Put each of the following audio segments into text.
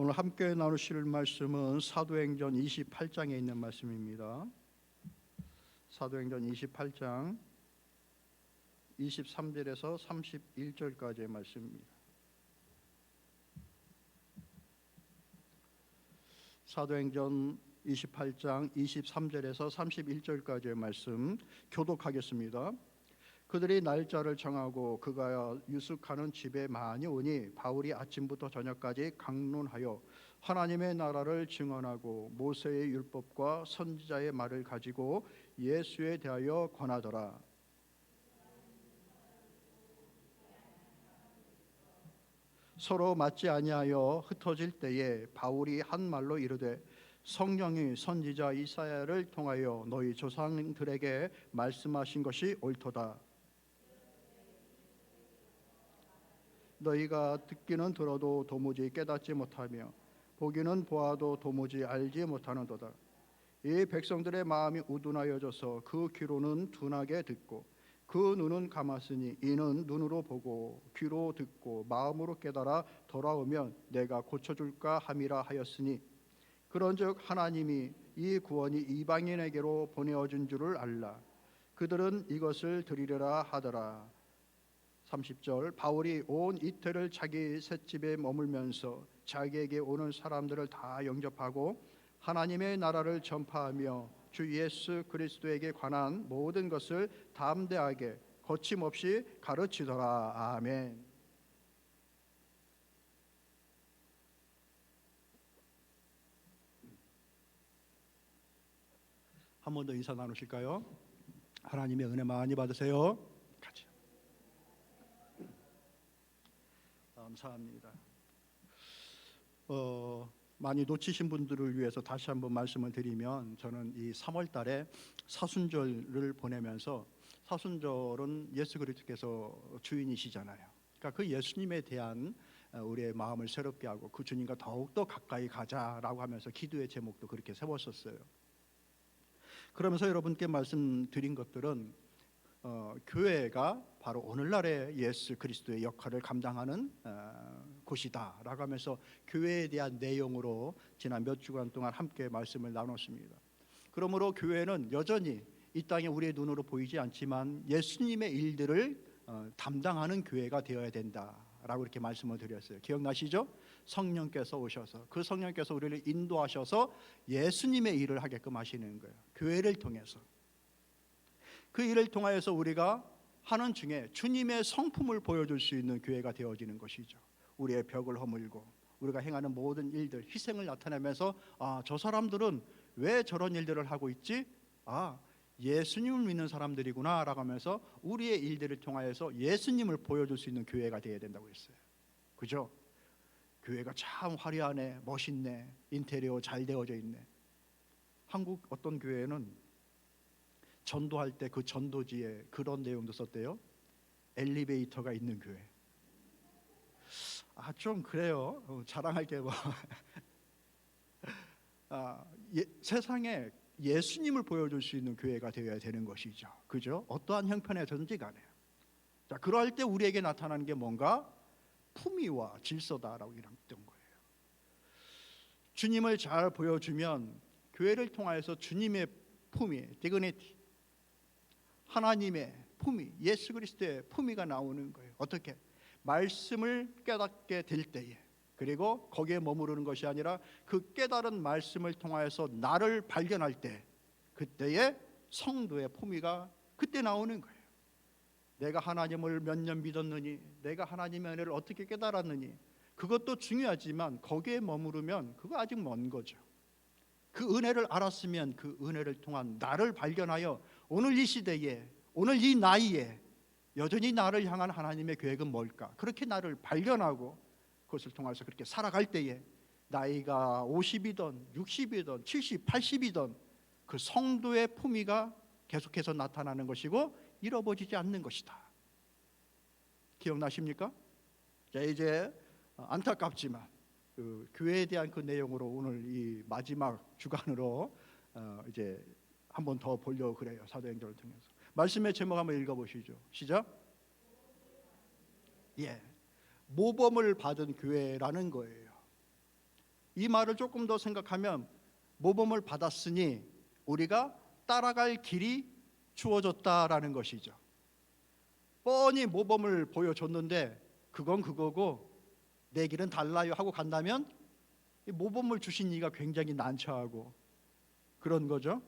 오늘 함께 나누실 말씀은 사도행전 28장에 있는 말씀입니다. 사도행전 28장 23절에서 31절까지의 말씀입니다. 사도행전 28장 23절에서 31절까지의 말씀 교독하겠습니다. 그들이 날짜를 정하고 그가 유숙하는 집에 많이 오니 바울이 아침부터 저녁까지 강론하여 하나님의 나라를 증언하고 모세의 율법과 선지자의 말을 가지고 예수에 대하여 권하더라. 서로 맞지 아니하여 흩어질 때에 바울이 한 말로 이르되 성령이 선지자 이사야를 통하여 너희 조상들에게 말씀하신 것이 옳도다. 너희가 듣기는 들어도 도무지 깨닫지 못하며 보기는 보아도 도무지 알지 못하는도다. 이 백성들의 마음이 우둔하여져서 그 귀로는 둔하게 듣고 그 눈은 감았으니 이는 눈으로 보고 귀로 듣고 마음으로 깨달아 돌아오면 내가 고쳐줄까 함이라 하였으니 그런즉 하나님이 이 구원이 이방인에게로 보내어준 줄을 알라. 그들은 이것을 드리려라 하더라. 30절 바울이 온 이틀을 자기 셋집에 머물면서 자기에게 오는 사람들을 다 영접하고 하나님의 나라를 전파하며 주 예수 그리스도에게 관한 모든 것을 담대하게 거침없이 가르치더라. 아멘. 한 번 더 인사 나누실까요? 하나님의 은혜 많이 받으세요. 같이. 감사합니다. 많이 놓치신 분들을 위해서 다시 한번 말씀을 드리면 저는 이 3월 달에 사순절을 보내면서 사순절은 예수 그리스도께서 주인이시잖아요. 그러니까 그 예수님에 대한 우리의 마음을 새롭게 하고 그 주님과 더욱더 가까이 가자라고 하면서 기도의 제목도 그렇게 세웠었어요. 그러면서 여러분께 말씀드린 것들은 교회가 바로 오늘날의 예수 그리스도의 역할을 감당하는 곳이다라고 하면서 교회에 대한 내용으로 지난 몇 주간 동안 함께 말씀을 나눴습니다. 그러므로 교회는 여전히 이 땅에 우리의 눈으로 보이지 않지만 예수님의 일들을 담당하는 교회가 되어야 된다라고 이렇게 말씀을 드렸어요. 기억나시죠? 성령께서 오셔서 그 성령께서 우리를 인도하셔서 예수님의 일을 하게끔 하시는 거예요. 교회를 통해서. 그 일을 통하여서 우리가 하는 중에 주님의 성품을 보여줄 수 있는 교회가 되어지는 것이죠. 우리의 벽을 허물고 우리가 행하는 모든 일들, 희생을 나타내면서 저 사람들은 왜 저런 일들을 하고 있지? 예수님을 믿는 사람들이구나 라고 하면서 우리의 일들을 통하여서 예수님을 보여줄 수 있는 교회가 되어야 된다고 했어요. 그죠? 교회가 참 화려하네, 멋있네, 인테리어 잘 되어져 있네. 한국 어떤 교회는 전도할 때 그 전도지에 그런 내용도 썼대요. 엘리베이터가 있는 교회. 좀 그래요. 자랑할 게 뭐. 세상에 예수님을 보여줄 수 있는 교회가 되어야 되는 것이죠. 그죠? 어떠한 형편에서든지 간에. 자, 그럴 때 우리에게 나타나는 게 뭔가 품위와 질서다라고 이랬던 거예요. 주님을 잘 보여주면 교회를 통하여서 주님의 품위, 디그니티, 하나님의 품위, 예수 그리스도의 품위가 나오는 거예요. 어떻게? 말씀을 깨닫게 될 때에, 그리고 거기에 머무르는 것이 아니라 그 깨달은 말씀을 통하여서 나를 발견할 때, 그때의 성도의 품위가 그때 나오는 거예요. 내가 하나님을 몇 년 믿었느니, 내가 하나님의 은혜를 어떻게 깨달았느니, 그것도 중요하지만 거기에 머무르면 그거 아직 먼 거죠. 그 은혜를 알았으면 그 은혜를 통한 나를 발견하여 오늘 이 시대에, 오늘 이 나이에 여전히 나를 향한 하나님의 계획은 뭘까? 그렇게 나를 발견하고 그것을 통해서 그렇게 살아갈 때에 나이가 50이든 60이든 70, 80이든 그 성도의 품위가 계속해서 나타나는 것이고 잃어버리지 않는 것이다. 기억나십니까? 자, 이제 안타깝지만 그 교회에 대한 그 내용으로 오늘 이 마지막 주간으로 이제 한 번 더 보려고 그래요. 사도행전을 통해서. 말씀의 제목 한번 읽어보시죠. 시작. 모범을 받은 교회라는 거예요. 이 말을 조금 더 생각하면 모범을 받았으니 우리가 따라갈 길이 주어졌다라는 것이죠. 뻔히 모범을 보여줬는데 그건 그거고 내 길은 달라요 하고 간다면 이 모범을 주신 이가 굉장히 난처하고 그런 거죠.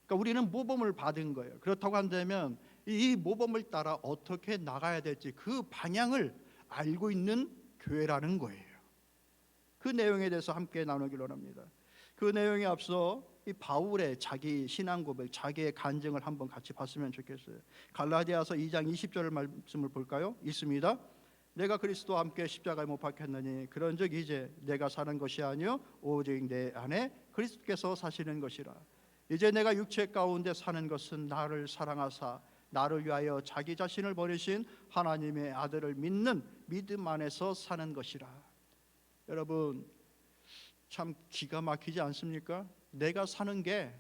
그러니까 우리는 모범을 받은 거예요. 그렇다고 한다면 이 모범을 따라 어떻게 나가야 될지 그 방향을 알고 있는 교회라는 거예요. 그 내용에 대해서 함께 나누기로 합니다. 그 내용에 앞서 이 바울의 자기 신앙 고백, 자기의 간증을 한번 같이 봤으면 좋겠어요. 갈라디아서 2장 20절 말씀을 볼까요? 있습니다. 내가 그리스도와 함께 십자가에 못 박혔느니 그런즉 이제 내가 사는 것이 아니요 오직 내 안에 그리스도께서 사시는 것이라. 이제 내가 육체 가운데 사는 것은 나를 사랑하사 나를 위하여 자기 자신을 버리신 하나님의 아들을 믿는 믿음 안에서 사는 것이라. 여러분 참 기가 막히지 않습니까? 내가 사는 게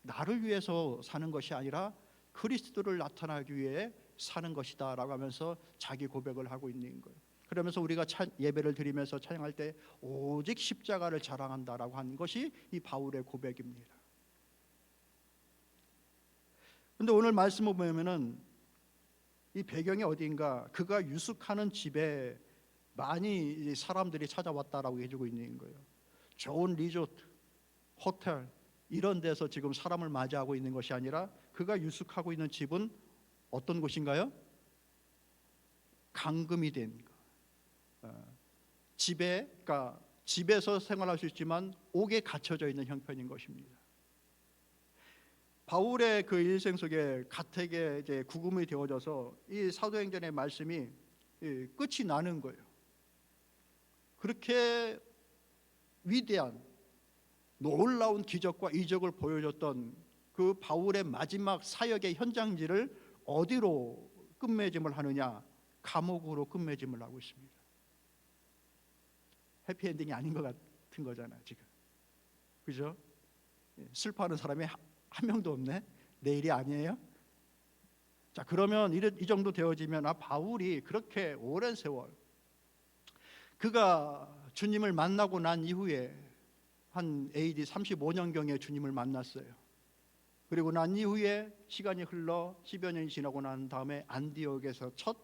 나를 위해서 사는 것이 아니라 그리스도를 나타나기 위해 사는 것이다 라고 하면서 자기 고백을 하고 있는 거예요. 그러면서 우리가 예배를 드리면서 찬양할 때 오직 십자가를 자랑한다라고 하는 것이 이 바울의 고백입니다. 그런데 오늘 말씀을 보면은 이 배경이 어디인가, 그가 유숙하는 집에 많이 사람들이 찾아왔다라고 해주고 있는 거예요. 좋은 리조트, 호텔 이런 데서 지금 사람을 맞이하고 있는 것이 아니라 그가 유숙하고 있는 집은 어떤 곳인가요? 감금이 된 집에, 그러니까 집에서 생활할 수 있지만 옥에 갇혀져 있는 형편인 것입니다. 바울의 그 일생 속에 가택에 이제 구금이 되어져서 이 사도행전의 말씀이 끝이 나는 거예요. 그렇게 위대한 놀라운 기적과 이적을 보여줬던 그 바울의 마지막 사역의 현장지를 어디로 끝맺음을 하느냐? 감옥으로 끝맺음을 하고 있습니다. 해피엔딩이 아닌 것 같은 거잖아요 지금, 그죠? 슬퍼하는 사람이 한 명도 없네. 내일이 아니에요? 자, 그러면 이 정도 되어지면 바울이 그렇게 오랜 세월 그가 주님을 만나고 난 이후에 한 AD 35년경에 주님을 만났어요. 그리고 난 이후에 시간이 흘러 10여 년이 지나고 난 다음에 안디옥에서 첫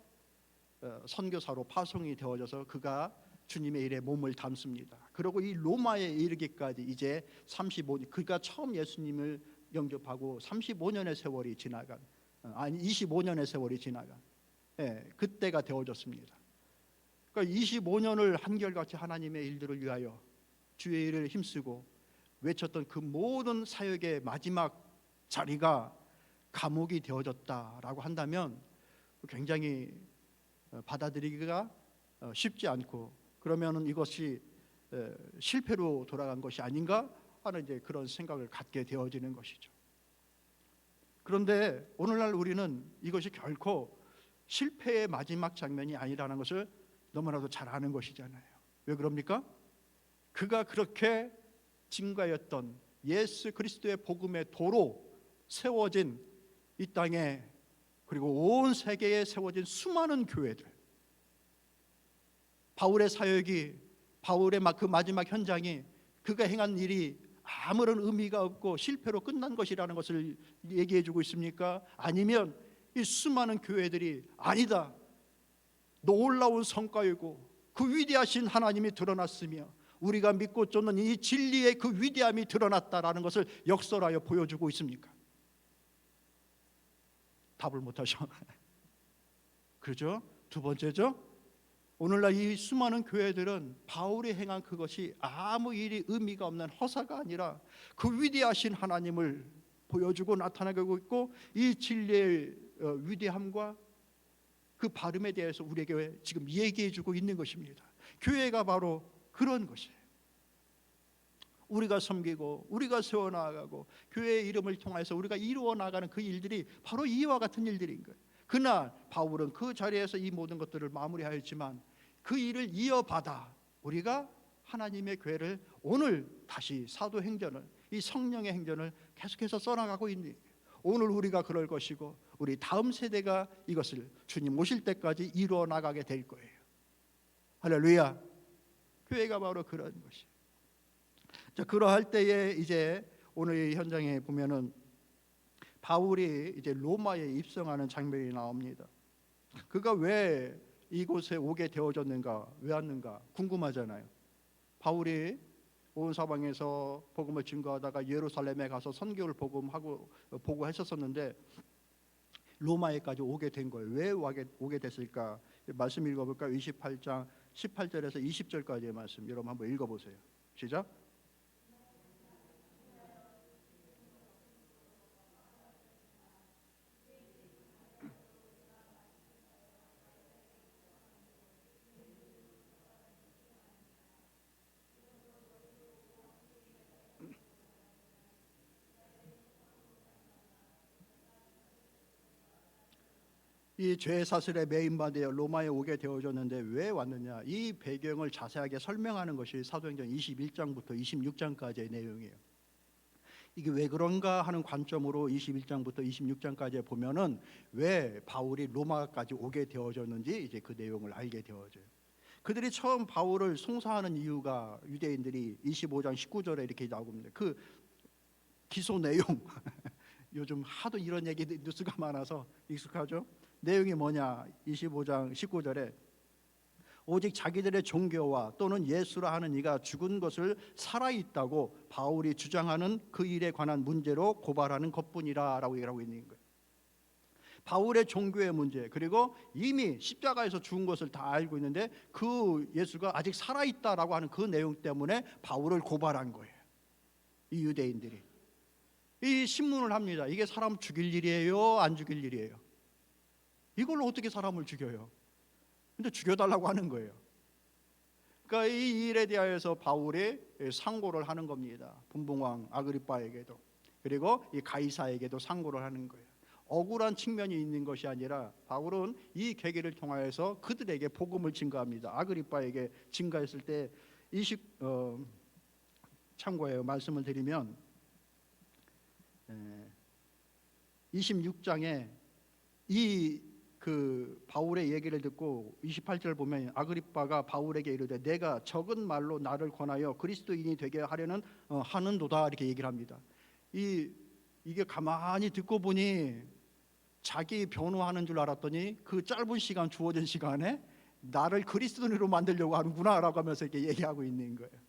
선교사로 파송이 되어져서 그가 주님의 일에 몸을 담습니다. 그리고 이 로마에 이르기까지 이제 35년, 그가 처음 예수님을 영접하고 35년의 세월이 지나간, 아니 25년의 세월이 지나간 그때가 되어졌습니다. 그러니까 25년을 한결같이 하나님의 일들을 위하여 주의 일을 힘쓰고 외쳤던 그 모든 사역의 마지막 자리가 감옥이 되어졌다라고 한다면 굉장히 받아들이기가 쉽지 않고, 그러면은 이것이 실패로 돌아간 것이 아닌가 하는 이제 그런 생각을 갖게 되어지는 것이죠. 그런데 오늘날 우리는 이것이 결코 실패의 마지막 장면이 아니라는 것을 너무나도 잘 아는 것이잖아요. 왜 그럽니까? 그가 그렇게 증거였던 예수 그리스도의 복음의 도로 세워진 이 땅에, 그리고 온 세계에 세워진 수많은 교회들, 바울의 사역이, 바울의 그 마지막 현장이 그가 행한 일이 아무런 의미가 없고 실패로 끝난 것이라는 것을 얘기해 주고 있습니까? 아니면 이 수많은 교회들이 아니다, 놀라운 성과이고 그 위대하신 하나님이 드러났으며 우리가 믿고 쫓는 이 진리의 그 위대함이 드러났다라는 것을 역설하여 보여주고 있습니까? 답을 못하셔. 그렇죠? 두 번째죠, 오늘날 이 수많은 교회들은 바울이 행한 그것이 아무 일이 의미가 없는 허사가 아니라 그 위대하신 하나님을 보여주고 나타내고 있고, 이 진리의 위대함과 그 발음에 대해서 우리에게 지금 얘기해주고 있는 것입니다. 교회가 바로 그런 것이에요. 우리가 섬기고 우리가 세워나가고 교회의 이름을 통해서 우리가 이루어 나가는 그 일들이 바로 이와 같은 일들인 거예요. 그날 바울은 그 자리에서 이 모든 것들을 마무리하였지만 그 일을 이어받아 우리가 하나님의 교회를 오늘 다시 사도행전을, 이 성령의 행전을 계속해서 써나가고 있는, 오늘 우리가 그럴 것이고 우리 다음 세대가 이것을 주님 오실 때까지 이루어 나가게 될 거예요. 할렐루야. 교회가 바로 그런 것이에요. 자, 그러할 때에 이제 오늘 이 현장에 보면은 바울이 이제 로마에 입성하는 장면이 나옵니다. 그가 왜 이곳에 오게 되어졌는가, 왜 왔는가 궁금하잖아요. 바울이 온 사방에서 복음을 증거하다가 예루살렘에 가서 선교를 보고 했었었는데 로마에까지 오게 된 거예요. 왜 오게 됐을까? 말씀 읽어볼까요? 28장 18절에서 20절까지의 말씀 여러분 한번 읽어보세요. 시작. 이 죄 사슬에 매인받아 로마에 오게 되어졌는데 왜 왔느냐, 이 배경을 자세하게 설명하는 것이 사도행전 21장부터 26장까지의 내용이에요. 이게 왜 그런가 하는 관점으로 21장부터 26장까지 보면은 왜 바울이 로마까지 오게 되어졌는지 이제 그 내용을 알게 되어져요. 그들이 처음 바울을 송사하는 이유가 유대인들이 25장 19절에 이렇게 나옵니다. 그 기소 내용 요즘 하도 이런 얘기 뉴스가 많아서 익숙하죠. 내용이 뭐냐, 25장 19절에 오직 자기들의 종교와 또는 예수라 하는 이가 죽은 것을 살아있다고 바울이 주장하는 그 일에 관한 문제로 고발하는 것뿐이라 라고 얘기하고 있는 거예요. 바울의 종교의 문제, 그리고 이미 십자가에서 죽은 것을 다 알고 있는데 그 예수가 아직 살아있다라고 하는 그 내용 때문에 바울을 고발한 거예요. 이 유대인들이 이 신문을 합니다. 이게 사람 죽일 일이에요, 안 죽일 일이에요? 이걸로 어떻게 사람을 죽여요? 근데 죽여달라고 하는 거예요. 그러니까 이 일에 대하여서 바울이 상고를 하는 겁니다. 분봉왕 아그리빠에게도, 그리고 이 가이사에게도 상고를 하는 거예요. 억울한 측면이 있는 것이 아니라 바울은 이 계기를 통하여서 그들에게 복음을 증거합니다. 아그리빠에게 증거했을 때 참고해요. 말씀을 드리면 26장에 그 바울의 얘기를 듣고 28절 보면 아그리빠가 바울에게 이르되 내가 적은 말로 나를 권하여 그리스도인이 되게 하려는 하는도다 이렇게 얘기를 합니다. 이게 가만히 듣고 보니 자기 변호하는 줄 알았더니 그 짧은 시간, 주어진 시간에 나를 그리스도인으로 만들려고 하는구나라고 하면서 이렇게 얘기하고 있는 거예요.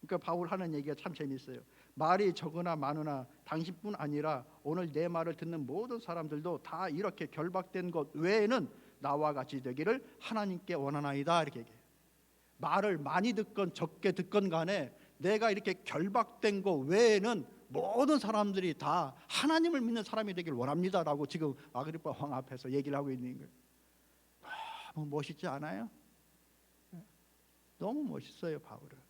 그러니까 바울 하는 얘기가 참 재미있어요. 말이 적으나 많으나 당신뿐 아니라 오늘 내 말을 듣는 모든 사람들도 다 이렇게 결박된 것 외에는 나와 같이 되기를 하나님께 원하나이다 이렇게 얘기해요. 말을 많이 듣건 적게 듣건 간에 내가 이렇게 결박된 것 외에는 모든 사람들이 다 하나님을 믿는 사람이 되길 원합니다라고 지금 아그리빠 왕 앞에서 얘기를 하고 있는 거예요. 너무 멋있지 않아요? 너무 멋있어요. 바울은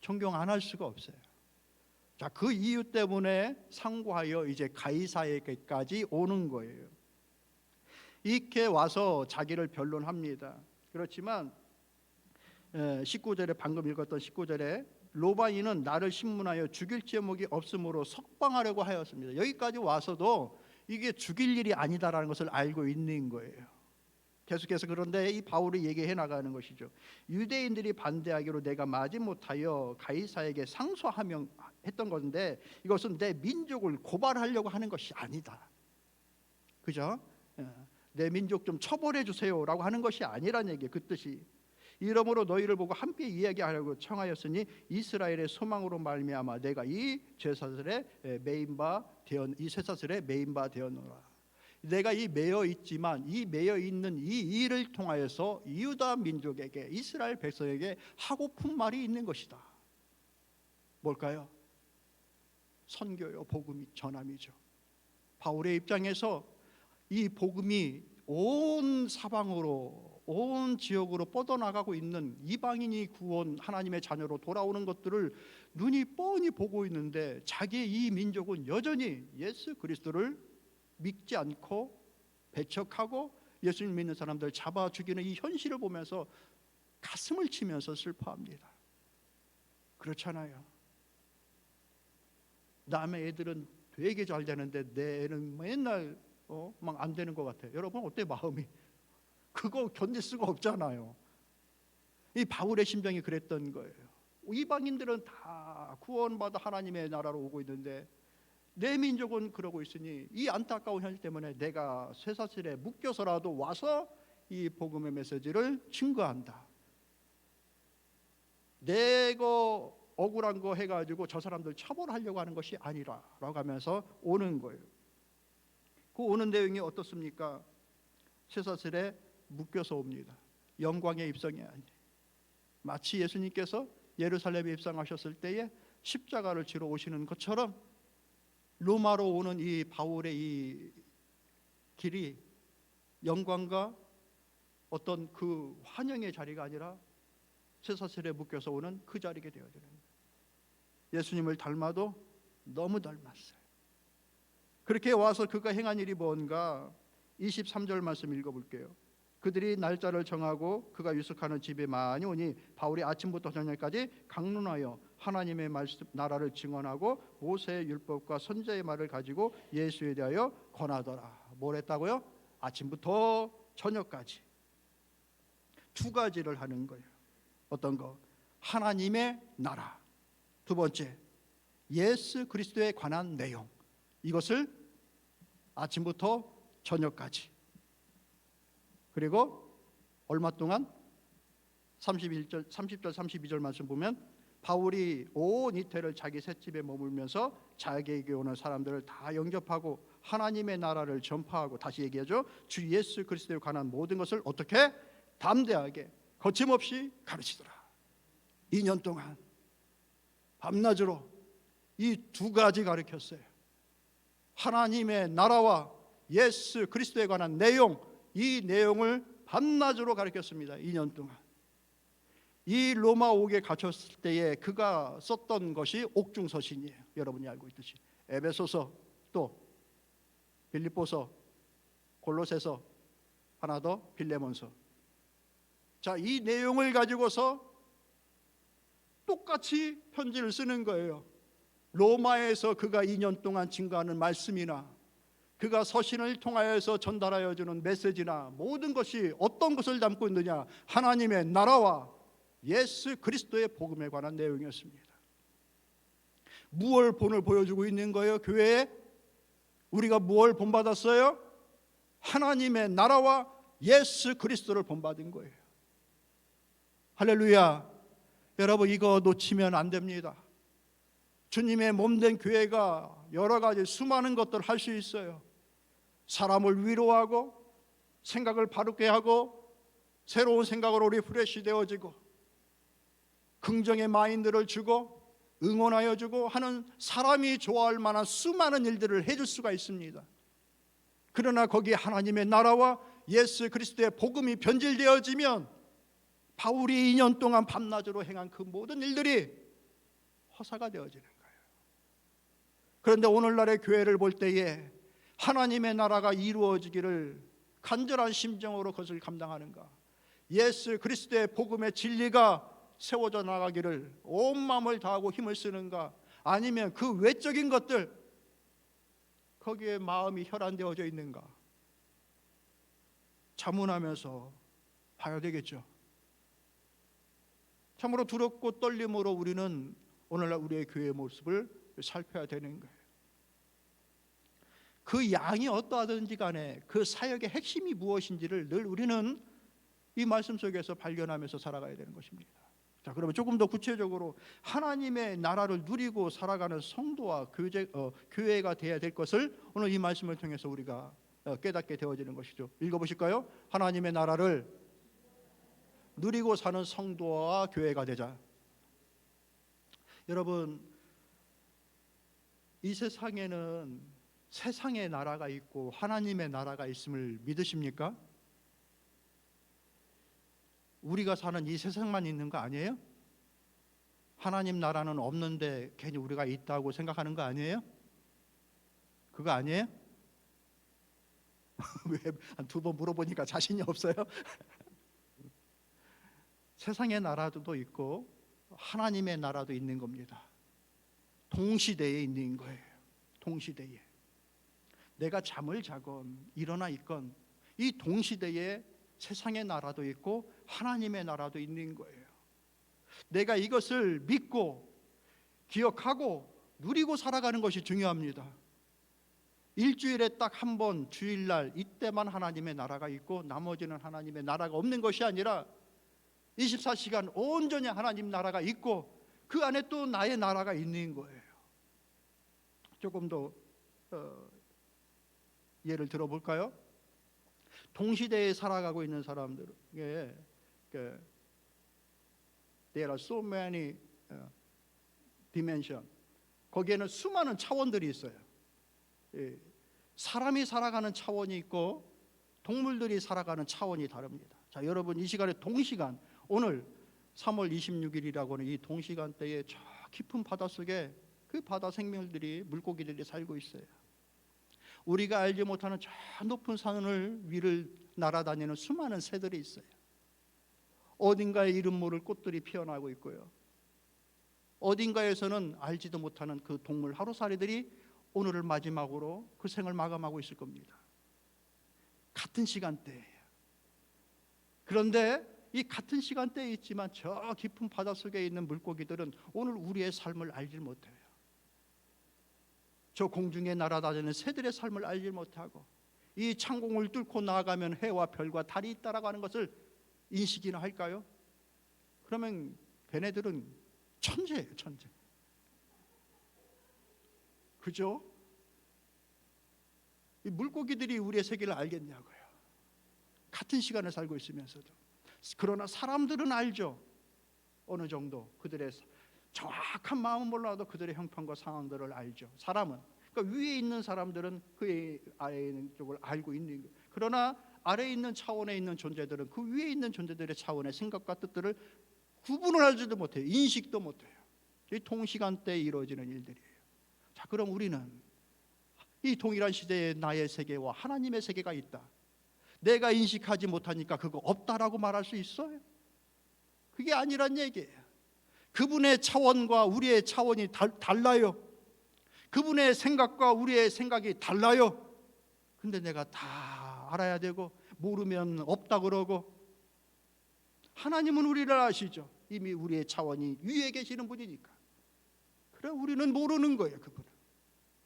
존경 안 할 수가 없어요. 자, 그 이유 때문에 상고하여 이제 가이사에게까지 오는 거예요. 이렇게 와서 자기를 변론합니다. 그렇지만 19절에 방금 읽었던 19절에 로마인은 나를 신문하여 죽일 제목이 없으므로 석방하려고 하였습니다. 여기까지 와서도 이게 죽일 일이 아니다라는 것을 알고 있는 거예요. 계속해서 그런데 이 바울이 얘기해 나가는 것이죠. 유대인들이 반대하기로 내가 마지못하여 가이사에게 상소하며 했던 건데 이것은 내 민족을 고발하려고 하는 것이 아니다. 그죠? 내 민족 좀 처벌해 주세요라고 하는 것이 아니란 얘기예요. 그 뜻이. 이러므로 너희를 보고 함께 이야기하려고 청하였으니 이스라엘의 소망으로 말미암아 내가 이 쇠사슬에 매인 바 되었노라. 내가 이 매여 있지만 이 매여 있는 이 일을 통하여서 유다 민족에게, 이스라엘 백성에게 하고픈 말이 있는 것이다. 뭘까요? 선교요, 복음이 전함이죠. 바울의 입장에서 이 복음이 온 사방으로, 온 지역으로 뻗어나가고 있는 이방인이 구원, 하나님의 자녀로 돌아오는 것들을 눈이 뻔히 보고 있는데 자기의 이 민족은 여전히 예수 그리스도를 믿지 않고 배척하고 예수님 믿는 사람들 잡아 죽이는 이 현실을 보면서 가슴을 치면서 슬퍼합니다. 그렇잖아요. 남의 애들은 되게 잘 되는데 내 애는 맨날 막 안 되는 것 같아요. 여러분 어때 마음이? 그거 견딜 수가 없잖아요. 이 바울의 심정이 그랬던 거예요. 이방인들은 다 구원받아 하나님의 나라로 오고 있는데 내 민족은 그러고 있으니 이 안타까운 현실 때문에 내가 쇠사슬에 묶여서라도 와서 이 복음의 메시지를 증거한다. 내가 억울한 거 해가지고 저 사람들 처벌하려고 하는 것이 아니라 라고 하면서 오는 거예요. 그 오는 내용이 어떻습니까? 쇠사슬에 묶여서 옵니다. 영광의 입성이 아니에요. 마치 예수님께서 예루살렘에 입성하셨을 때에 십자가를 지러 오시는 것처럼 로마로 오는 이 바울의 이 길이 영광과 어떤 그 환영의 자리가 아니라 쇠사슬에 묶여서 오는 그 자리게 되어지는 거예요. 예수님을 닮아도 너무 닮았어요. 그렇게 와서 그가 행한 일이 뭔가 23절 말씀 읽어볼게요. 그들이 날짜를 정하고 그가 유숙하는 집에 많이 오니 바울이 아침부터 저녁까지 강론하여 하나님의 말씀 나라를 증언하고 모세의 율법과 선지자의 말을 가지고 예수에 대하여 권하더라. 뭘 했다고요? 아침부터 저녁까지 두 가지를 하는 거예요. 어떤 거? 하나님의 나라. 두 번째, 예수 그리스도에 관한 내용. 이것을 아침부터 저녁까지. 그리고 얼마 동안 30절 32절 말씀 보면 바울이 온 이태를 자기 셋집에 머물면서 자기에게 오는 사람들을 다 영접하고 하나님의 나라를 전파하고, 다시 얘기하죠, 주 예수 그리스도에 관한 모든 것을 어떻게 담대하게 거침없이 가르치더라. 2년 동안 밤낮으로 이 두 가지 가르쳤어요. 하나님의 나라와 예수 그리스도에 관한 내용, 이 내용을 밤낮으로 가르쳤습니다. 2년 동안. 이 로마 옥에 갇혔을 때에 그가 썼던 것이 옥중서신이에요. 여러분이 알고 있듯이 에베소서, 또 빌립보서, 골로새서, 하나 더 빌레몬서. 자, 이 내용을 가지고서 똑같이 편지를 쓰는 거예요. 로마에서 그가 2년 동안 증거하는 말씀이나 그가 서신을 통하여서 전달하여 주는 메시지나 모든 것이 어떤 것을 담고 있느냐? 하나님의 나라와 예수 그리스도의 복음에 관한 내용이었습니다. 무엇을 본을 보여주고 있는 거예요? 교회에 우리가 무엇을 본받았어요? 하나님의 나라와 예수 그리스도를 본받은 거예요. 할렐루야. 여러분, 이거 놓치면 안 됩니다. 주님의 몸된 교회가 여러 가지 수많은 것들을 할 수 있어요. 사람을 위로하고 생각을 바르게 하고 새로운 생각으로 리프레시 되어지고 긍정의 마인드를 주고 응원하여 주고 하는, 사람이 좋아할 만한 수많은 일들을 해줄 수가 있습니다. 그러나 거기에 하나님의 나라와 예수 그리스도의 복음이 변질되어지면 바울이 2년 동안 밤낮으로 행한 그 모든 일들이 허사가 되어지는 거예요. 그런데 오늘날의 교회를 볼 때에 하나님의 나라가 이루어지기를 간절한 심정으로 그것을 감당하는가? 예수 그리스도의 복음의 진리가 세워져 나가기를 온 마음을 다하고 힘을 쓰는가? 아니면 그 외적인 것들, 거기에 마음이 혈안되어져 있는가? 자문하면서 봐야 되겠죠. 참으로 두렵고 떨림으로 우리는 오늘날 우리의 교회의 모습을 살펴야 되는 거예요. 그 양이 어떠하든지 간에 그 사역의 핵심이 무엇인지를 늘 우리는 이 말씀 속에서 발견하면서 살아가야 되는 것입니다. 자, 그러면 조금 더 구체적으로 하나님의 나라를 누리고 살아가는 성도와 교회가 되어야 될 것을 오늘 이 말씀을 통해서 우리가 깨닫게 되어지는 것이죠. 읽어보실까요? 하나님의 나라를 누리고 사는 성도와 교회가 되자. 여러분, 이 세상에는 세상의 나라가 있고 하나님의 나라가 있음을 믿으십니까? 우리가 사는 이 세상만 있는 거 아니에요? 하나님 나라는 없는데 괜히 우리가 있다고 생각하는 거 아니에요? 그거 아니에요? 왜 한 두 번 물어보니까 자신이 없어요? 세상의 나라도 있고 하나님의 나라도 있는 겁니다. 동시대에 있는 거예요. 동시대에. 내가 잠을 자건 일어나 있건 이 동시대에 세상의 나라도 있고 하나님의 나라도 있는 거예요. 내가 이것을 믿고 기억하고 누리고 살아가는 것이 중요합니다. 일주일에 딱 한 번 주일날 이때만 하나님의 나라가 있고 나머지는 하나님의 나라가 없는 것이 아니라 24시간 온전히 하나님 나라가 있고 그 안에 또 나의 나라가 있는 거예요. 조금 더 예를 들어볼까요? 동시대에 살아가고 있는 사람들에게 There are so many dimension. 거기에는 수많은 차원들이 있어요. 사람이 살아가는 차원이 있고 동물들이 살아가는 차원이 다릅니다. 자, 여러분 이 시간에 동시간, 오늘 3월 26일이라고 하는 이 동시간대에 저 깊은 바닷속에 그 바다 생명들이, 물고기들이 살고 있어요. 우리가 알지 못하는 저 높은 산을 위를 날아다니는 수많은 새들이 있어요. 어딘가에 이름 모를 꽃들이 피어나고 있고요. 어딘가에서는 알지도 못하는 그 동물 하루살이들이 오늘을 마지막으로 그 생을 마감하고 있을 겁니다. 같은 시간대예요. 그런데 이 같은 시간대에 있지만 저 깊은 바닷속에 있는 물고기들은 오늘 우리의 삶을 알지 못해요. 저 공중에 날아다니는 새들의 삶을 알지 못하고 이 창공을 뚫고 나아가면 해와 별과 달이 있다라고 하는 것을 인식이나 할까요? 그러면 걔네들은 천재예요, 천재. 그죠? 이 물고기들이 우리의 세계를 알겠냐고요. 같은 시간을 살고 있으면서도. 그러나 사람들은 알죠. 어느 정도 그들의 정확한 마음은 몰라도 그들의 형편과 상황들을 알죠. 사람은, 그러니까 위에 있는 사람들은 그 아래에 있는 쪽을 알고 있는 거예요. 그러나 아래에 있는 차원에 있는 존재들은 그 위에 있는 존재들의 차원의 생각과 뜻들을 구분을 하지도 못해요. 인식도 못해요. 이 동시간대에 이루어지는 일들이에요. 자, 그럼 우리는 이 동일한 시대에 나의 세계와 하나님의 세계가 있다. 내가 인식하지 못하니까 그거 없다라고 말할 수 있어요? 그게 아니란 얘기예요. 그분의 차원과 우리의 차원이 달라요. 그분의 생각과 우리의 생각이 달라요. 근데 내가 다 알아야 되고 모르면 없다 그러고. 하나님은 우리를 아시죠. 이미 우리의 차원이 위에 계시는 분이니까. 그래, 우리는 모르는 거예요. 그분은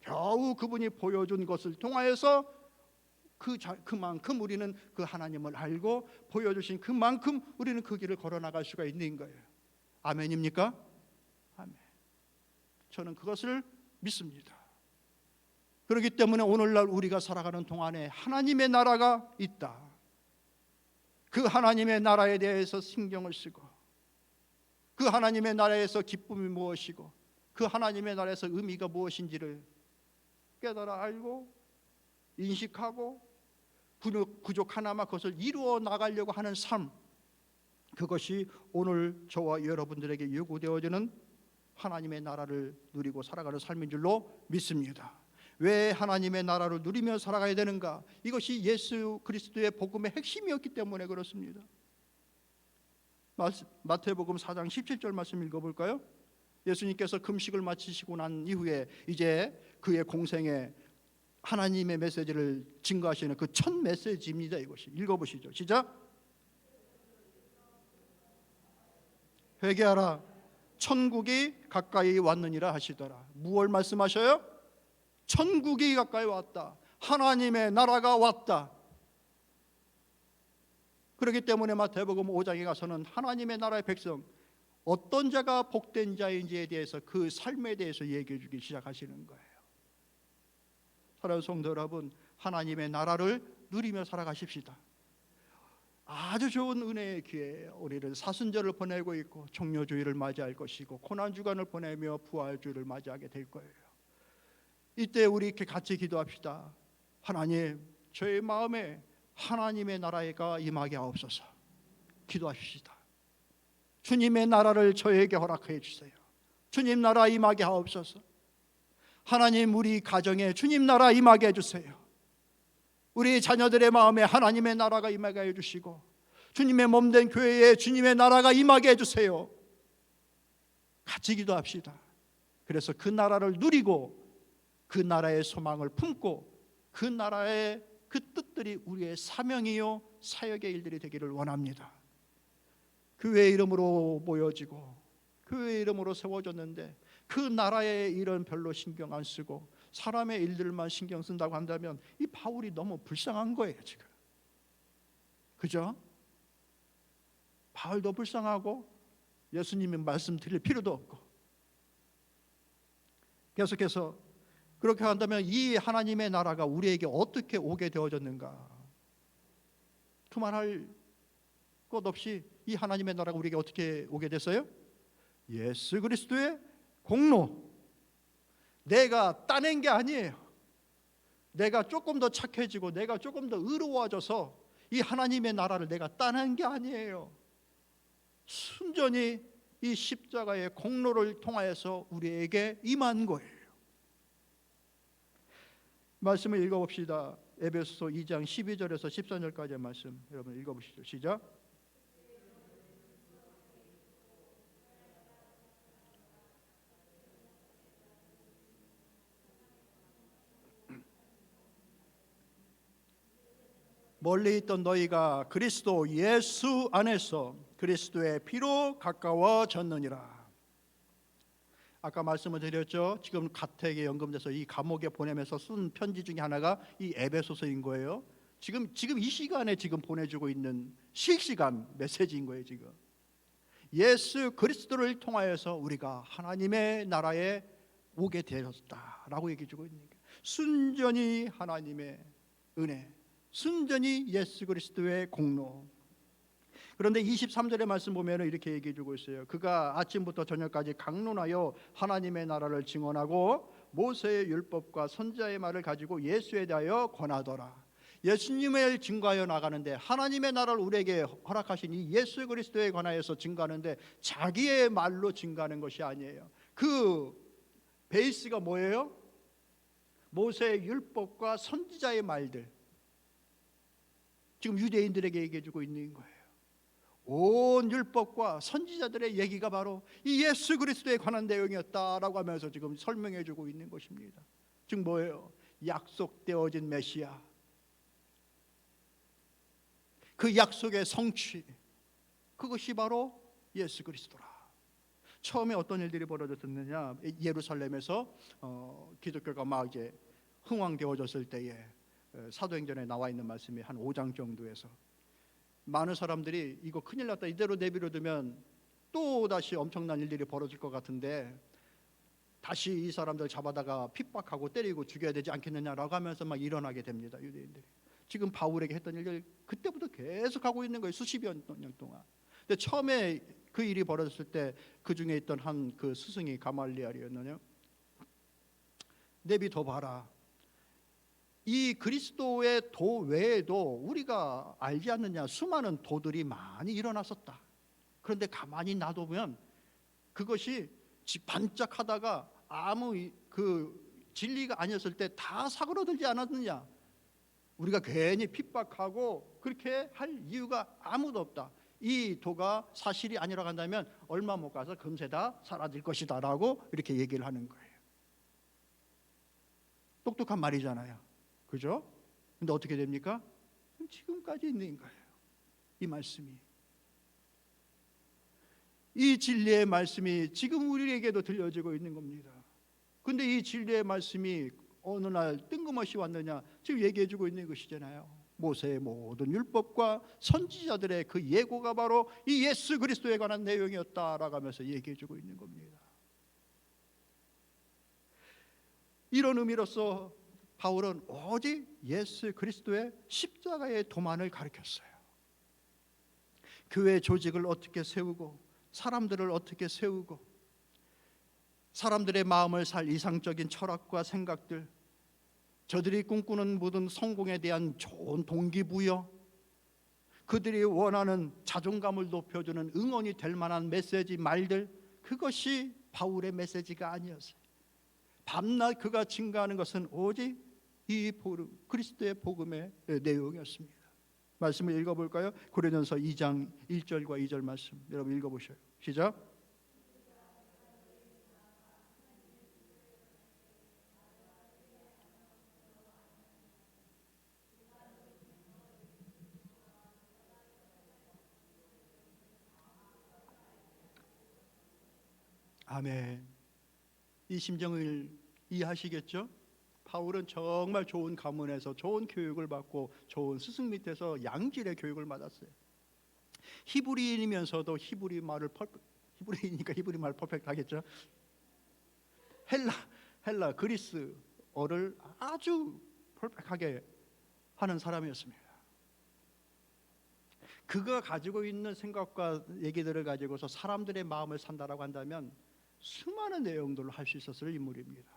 겨우 그분이 보여준 것을 통하여서 그만큼 우리는 그 하나님을 알고 보여주신 그만큼 우리는 그 길을 걸어나갈 수가 있는 거예요. 아멘입니까? 아멘. 저는 그것을 믿습니다. 그렇기 때문에 오늘날 우리가 살아가는 동안에 하나님의 나라가 있다. 그 하나님의 나라에 대해서 신경을 쓰고 그 하나님의 나라에서 기쁨이 무엇이고 그 하나님의 나라에서 의미가 무엇인지를 깨달아 알고 인식하고 부족하나마 그것을 이루어 나가려고 하는 삶, 그것이 오늘 저와 여러분들에게 요구되어지는 하나님의 나라를 누리고 살아가는 삶인 줄로 믿습니다. 왜 하나님의 나라를 누리며 살아가야 되는가? 이것이 예수 그리스도의 복음의 핵심이었기 때문에 그렇습니다. 마태복음 4장 17절 말씀 읽어볼까요? 예수님께서 금식을 마치시고 난 이후에 이제 그의 공생에 하나님의 메시지를 증거하시는 그 첫 메시지입니다. 이것이 읽어보시죠. 시작. 회개하라, 천국이 가까이 왔느니라 하시더라. 무엇을 말씀하셔요? 천국이 가까이 왔다. 하나님의 나라가 왔다. 그렇기 때문에 마태복음 5장에 가서는 하나님의 나라의 백성, 어떤 자가 복된 자인지에 대해서 그 삶에 대해서 얘기해 주기 시작하시는 거예요. 사랑하는 성도 여러분, 하나님의 나라를 누리며 살아가십시다. 아주 좋은 은혜의 기회예요. 우리는 사순절을 보내고 있고 종료주일을 맞이할 것이고 고난주간을 보내며 부활주일을 맞이하게 될 거예요. 이때 우리 이렇게 같이 기도합시다. 하나님, 저의 마음에 하나님의 나라가 임하게 하옵소서. 기도하십시다. 주님의 나라를 저에게 허락해 주세요. 주님 나라 임하게 하옵소서. 하나님, 우리 가정에 주님 나라 임하게 해주세요. 우리 자녀들의 마음에 하나님의 나라가 임하게 해주시고 주님의 몸된 교회에 주님의 나라가 임하게 해주세요. 같이 기도합시다. 그래서 그 나라를 누리고 그 나라의 소망을 품고 그 나라의 그 뜻들이 우리의 사명이요 사역의 일들이 되기를 원합니다. 교회의 이름으로 모여지고 교회 이름으로 세워졌는데 그 나라의 일은 별로 신경 안 쓰고 사람의 일들만 신경 쓴다고 한다면 이 바울이 너무 불쌍한 거예요 지금. 그죠? 바울도 불쌍하고 예수님이 말씀 드릴 필요도 없고. 계속해서 그렇게 한다면 이 하나님의 나라가 우리에게 어떻게 오게 되어졌는가? 그만할 것 없이 이 하나님의 나라가 우리에게 어떻게 오게 됐어요? 예수 그리스도의 공로. 내가 따낸 게 아니에요. 내가 조금 더 착해지고 내가 조금 더 의로워져서 이 하나님의 나라를 내가 따낸 게 아니에요. 순전히 이 십자가의 공로를 통하여서 우리에게 임한 거예요. 말씀을 읽어봅시다. 에베소서 2장 12절에서 14절까지의 말씀 여러분 읽어보시죠. 시작. 멀리 있던 너희가 그리스도 예수 안에서 그리스도의 피로 가까워졌느니라. 아까 말씀을 드렸죠. 지금 가택에 연금돼서 이 감옥에 보내면서 쓴 편지 중에 하나가 이 에베소서인 거예요. 지금 이 시간에 지금 보내주고 있는 실시간 메시지인 거예요. 지금 예수 그리스도를 통하여서 우리가 하나님의 나라에 오게 되었다라고 얘기해 주고 있는 거예요. 순전히 하나님의 은혜, 순전히 예수 그리스도의 공로. 그런데 23절의 말씀 보면 이렇게 얘기해 주고 있어요. 그가 아침부터 저녁까지 강론하여 하나님의 나라를 증언하고 모세의 율법과 선지자의 말을 가지고 예수에 대하여 권하더라. 예수님을 증거하여 나가는데 하나님의 나라를 우리에게 허락하신 이 예수 그리스도에 관하여서 증거하는데 자기의 말로 증거하는 것이 아니에요. 그 베이스가 뭐예요? 모세의 율법과 선지자의 말들. 지금 유대인들에게 얘기해 주고 있는 거예요. 온 율법과 선지자들의 얘기가 바로 이 예수 그리스도에 관한 내용이었다라고 하면서 지금 설명해 주고 있는 것입니다. 즉 뭐예요? 약속되어진 메시아, 그 약속의 성취, 그것이 바로 예수 그리스도라. 처음에 어떤 일들이 벌어졌느냐? 예루살렘에서 기독교가 막 이제 흥왕되어졌을 때에 사도행전에 나와 있는 말씀이 한 5장 정도에서 많은 사람들이 이거 큰일 났다, 이대로 내버려두면 또 다시 엄청난 일들이 벌어질 것 같은데 다시 이 사람들 잡아다가 핍박하고 때리고 죽여야 되지 않겠느냐라고 하면서 막 일어나게 됩니다. 유대인들이 지금 바울에게 했던 일을 그때부터 계속 하고 있는 거예요. 수십여 년 동안. 근데 처음에 그 일이 벌어졌을 때 그 중에 있던 한 그 스승이 가말리엘이었느냐, 내비둬 봐라. 이 그리스도의 도 외에도 우리가 알지 않느냐 수많은 도들이 많이 일어났었다. 그런데 가만히 놔두면 그것이 반짝하다가 아무 그 진리가 아니었을 때 다 사그러들지 않았느냐. 우리가 괜히 핍박하고 그렇게 할 이유가 아무도 없다. 이 도가 사실이 아니라고 한다면 얼마 못 가서 금세 다 사라질 것이다 라고 이렇게 얘기를 하는 거예요. 똑똑한 말이잖아요. 그죠? 근데 어떻게 됩니까? 지금까지 있는 거예요. 이 말씀이, 이 진리의 말씀이 지금 우리에게도 들려지고 있는 겁니다. 근데 이 진리의 말씀이 어느 날 뜬금없이 왔느냐? 지금 얘기해주고 있는 것이잖아요. 모세의 모든 율법과 선지자들의 그 예고가 바로 이 예수 그리스도에 관한 내용이었다라고 하면서 얘기해주고 있는 겁니다. 이런 의미로서 바울은 오직 예수 그리스도의 십자가의 도만을 가르쳤어요. 교회 조직을 어떻게 세우고 사람들을 어떻게 세우고 사람들의 마음을 살 이상적인 철학과 생각들, 저들이 꿈꾸는 모든 성공에 대한 좋은 동기부여, 그들이 원하는 자존감을 높여주는 응원이 될 만한 메시지 말들, 그것이 바울의 메시지가 아니었어요. 밤낮 그가 증거하는 것은 오직 이 그리스도의 복음의 내용이었습니다. 말씀을 읽어볼까요? 고린도전서 2장 1절과 2절 말씀 여러분 읽어보셔요. 시작. 아멘. 이 심정을 이해하시겠죠? 바울은 정말 좋은 가문에서 좋은 교육을 받고 좋은 스승 밑에서 양질의 교육을 받았어요. 히브리인이면서도 히브리니까 히브리 말 퍼펙트 하겠죠. 헬라 그리스어를 아주 퍼펙트하게 하는 사람이었습니다. 그가 가지고 있는 생각과 얘기들을 가지고서 사람들의 마음을 산다라고 한다면 수많은 내용들을 할 수 있었을 인물입니다.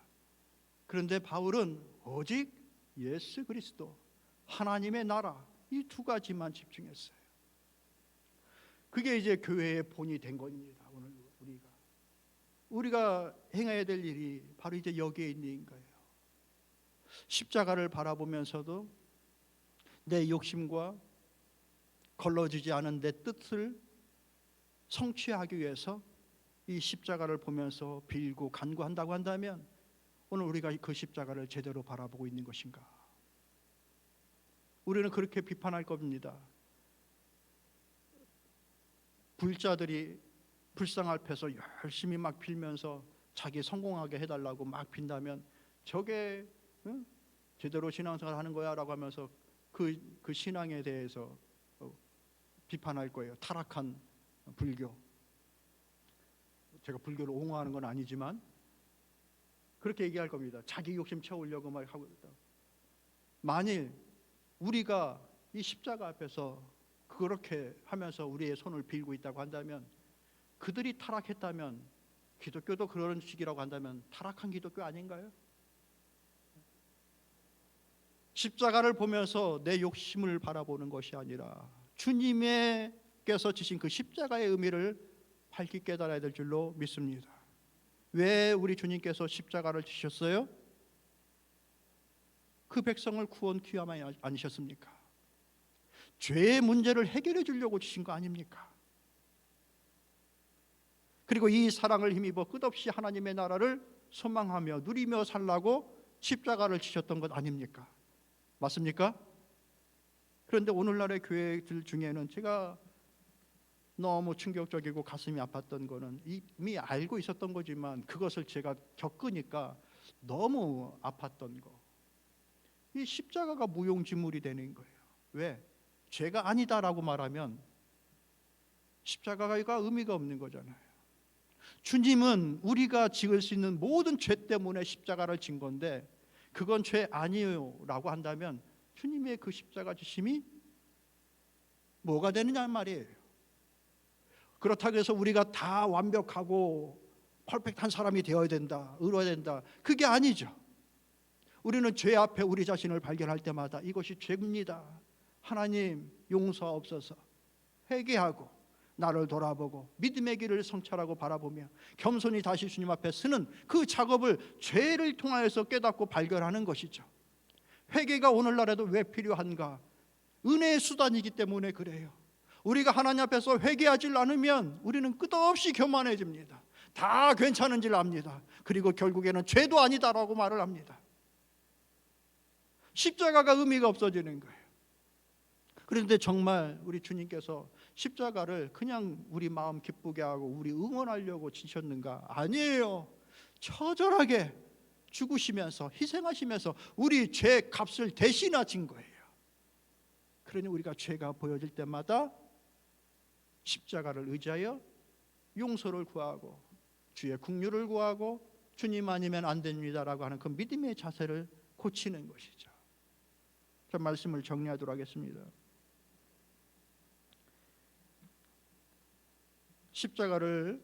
그런데 바울은 오직 예수 그리스도, 하나님의 나라, 이 두 가지만 집중했어요. 그게 이제 교회의 본이 된 겁니다. 오늘 우리가 행해야 될 일이 바로 이제 여기에 있는 거예요. 십자가를 바라보면서도 내 욕심과 걸러지지 않은 내 뜻을 성취하기 위해서 이 십자가를 보면서 빌고 간구한다고 한다면 오늘 우리가 그 십자가를 제대로 바라보고 있는 것인가? 우리는 그렇게 비판할 겁니다. 불자들이 불상 앞에서 열심히 막 빌면서 자기 성공하게 해달라고 막 빈다면 저게 제대로 신앙생활 하는 거야 라고 하면서 그 신앙에 대해서 비판할 거예요. 타락한 불교. 제가 불교를 옹호하는 건 아니지만 그렇게 얘기할 겁니다. 자기 욕심 채우려고 막 하고 있다. 만일 우리가 이 십자가 앞에서 그렇게 하면서 우리의 손을 빌고 있다고 한다면, 그들이 타락했다면, 기독교도 그런 식이라고 한다면 타락한 기독교 아닌가요? 십자가를 보면서 내 욕심을 바라보는 것이 아니라 주님께서 지신 그 십자가의 의미를 밝히 깨달아야 될 줄로 믿습니다. 왜 우리 주님께서 십자가를 지셨어요? 그 백성을 구원 귀함이 아니셨습니까? 죄의 문제를 해결해 주려고 지신 거 아닙니까? 그리고 이 사랑을 힘입어 끝없이 하나님의 나라를 소망하며 누리며 살라고 십자가를 지셨던 것 아닙니까? 맞습니까? 그런데 오늘날의 교회들 중에는 제가 너무 충격적이고 가슴이 아팠던 거는 이미 알고 있었던 거지만 그것을 제가 겪으니까 너무 아팠던 거. 이 십자가가 무용지물이 되는 거예요. 왜? 죄가 아니다라고 말하면 십자가가 의미가 없는 거잖아요. 주님은 우리가 지을 수 있는 모든 죄 때문에 십자가를 진 건데 그건 죄 아니에요 라고 한다면 주님의 그 십자가 지심이 뭐가 되느냐 말이에요. 그렇다고 해서 우리가 다 완벽하고 퍼펙트한 사람이 되어야 된다, 의로워야 된다, 그게 아니죠. 우리는 죄 앞에 우리 자신을 발견할 때마다 이것이 죄입니다, 하나님 용서하옵소서, 회개하고 나를 돌아보고 믿음의 길을 성찰하고 바라보며 겸손히 다시 주님 앞에 서는 그 작업을 죄를 통하여서 깨닫고 발견하는 것이죠. 회개가 오늘날에도 왜 필요한가? 은혜의 수단이기 때문에 그래요. 우리가 하나님 앞에서 회개하지 않으면 우리는 끝없이 교만해집니다. 다 괜찮은 줄 압니다. 그리고 결국에는 죄도 아니다라고 말을 합니다. 십자가가 의미가 없어지는 거예요. 그런데 정말 우리 주님께서 십자가를 그냥 우리 마음 기쁘게 하고 우리 응원하려고 지셨는가? 아니에요. 처절하게 죽으시면서 희생하시면서 우리 죄 값을 대신하신 거예요. 그러니 우리가 죄가 보여질 때마다 십자가를 의지하여 용서를 구하고 주의 긍휼을 구하고 주님 아니면 안 됩니다라고 하는 그 믿음의 자세를 고치는 것이죠. 저 말씀을 정리하도록 하겠습니다. 십자가를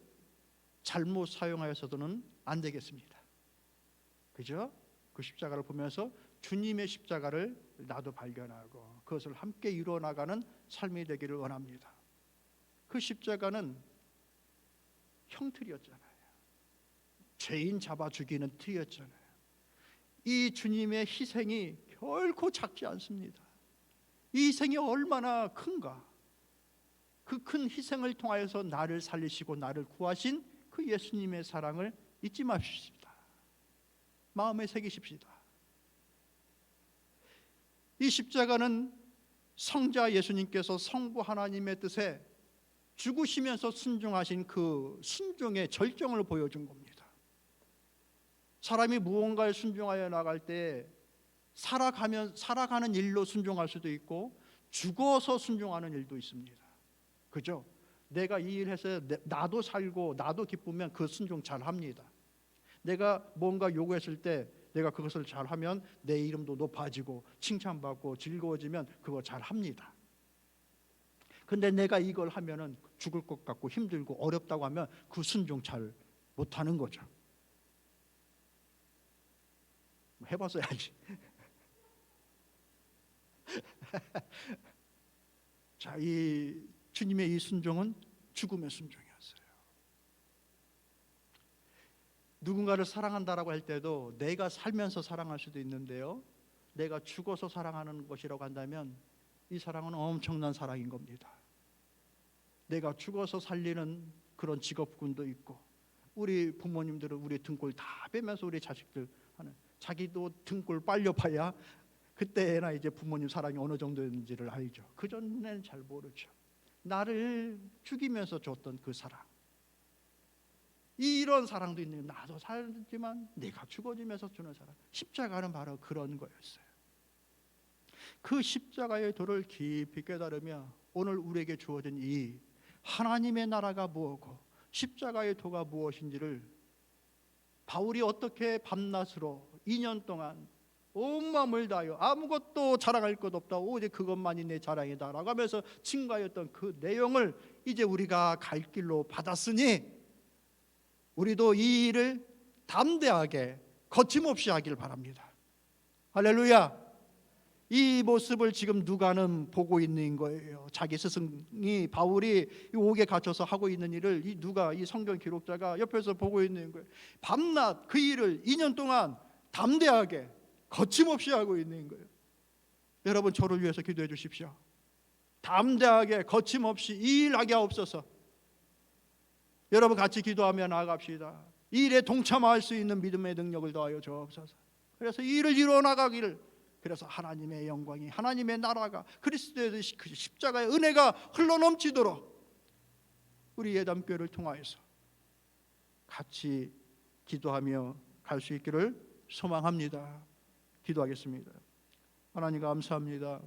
잘못 사용하여서는 안 되겠습니다. 그죠? 그 십자가를 보면서 주님의 십자가를 나도 발견하고 그것을 함께 이루어 나가는 삶이 되기를 원합니다. 그 십자가는 형틀이었잖아요. 죄인 잡아 죽이는 틀이었잖아요. 이 주님의 희생이 결코 작지 않습니다. 이 희생이 얼마나 큰가? 그 큰 희생을 통하여서 나를 살리시고 나를 구하신 그 예수님의 사랑을 잊지 마십시다. 마음에 새기십시다. 이 십자가는 성자 예수님께서 성부 하나님의 뜻에 죽으시면서 순종하신 그 순종의 절정을 보여준 겁니다. 사람이 무언가에 순종하여 나갈 때 살아가는 일로 순종할 수도 있고 죽어서 순종하는 일도 있습니다. 그죠? 내가 이 일 해서 나도 살고 나도 기쁘면 그 순종 잘 합니다. 내가 뭔가 요구했을 때 내가 그것을 잘하면 내 이름도 높아지고 칭찬받고 즐거워지면 그거 잘 합니다. 근데 내가 이걸 하면은 죽을 것 같고 힘들고 어렵다고 하면 그 순종 잘 못하는 거죠. 해봤어야지. 자, 이 주님의 이 순종은 죽음의 순종이었어요. 누군가를 사랑한다라고 할 때도 내가 살면서 사랑할 수도 있는데요, 내가 죽어서 사랑하는 것이라고 한다면 이 사랑은 엄청난 사랑인 겁니다. 내가 죽어서 살리는 그런 직업군도 있고, 우리 부모님들은 우리 등골 다 빼면서 우리 자식들 하는, 자기도 등골 빨려봐야 그때나 이제 부모님 사랑이 어느 정도인지를 알죠. 그 전에는 잘 모르죠. 나를 죽이면서 줬던 그 사랑, 이런 사랑도 있는, 나도 살지만 내가 죽어지면서 주는 사랑. 십자가는 바로 그런 거였어요. 그 십자가의 도를 깊이 깨달으며 오늘 우리에게 주어진 이 하나님의 나라가 무엇고 십자가의 도가 무엇인지를 바울이 어떻게 밤낮으로 2년 동안 온 마음을 다하여 아무것도 자랑할 것 없다, 오직 그것만이 내 자랑이다 라고 하면서 증거하였던 그 내용을 이제 우리가 갈 길로 받았으니 우리도 이 일을 담대하게 거침없이 하길 바랍니다. 할렐루야. 이 모습을 지금 누가는 보고 있는 거예요. 자기 스승이 바울이 이 옥에 갇혀서 하고 있는 일을 이 누가, 이 성경 기록자가 옆에서 보고 있는 거예요. 밤낮 그 일을 2년 동안 담대하게 거침없이 하고 있는 거예요. 여러분, 저를 위해서 기도해 주십시오. 담대하게 거침없이 이 일하게 하옵소서. 여러분 같이 기도하며 나아갑시다. 이 일에 동참할 수 있는 믿음의 능력을 더하여 주옵소서. 그래서 이 일을 이루어 나가기를, 그래서 하나님의 영광이, 하나님의 나라가, 그리스도의 십자가의 은혜가 흘러넘치도록 우리 예담교회를 통하여서 같이 기도하며 갈 수 있기를 소망합니다. 기도하겠습니다. 하나님 감사합니다.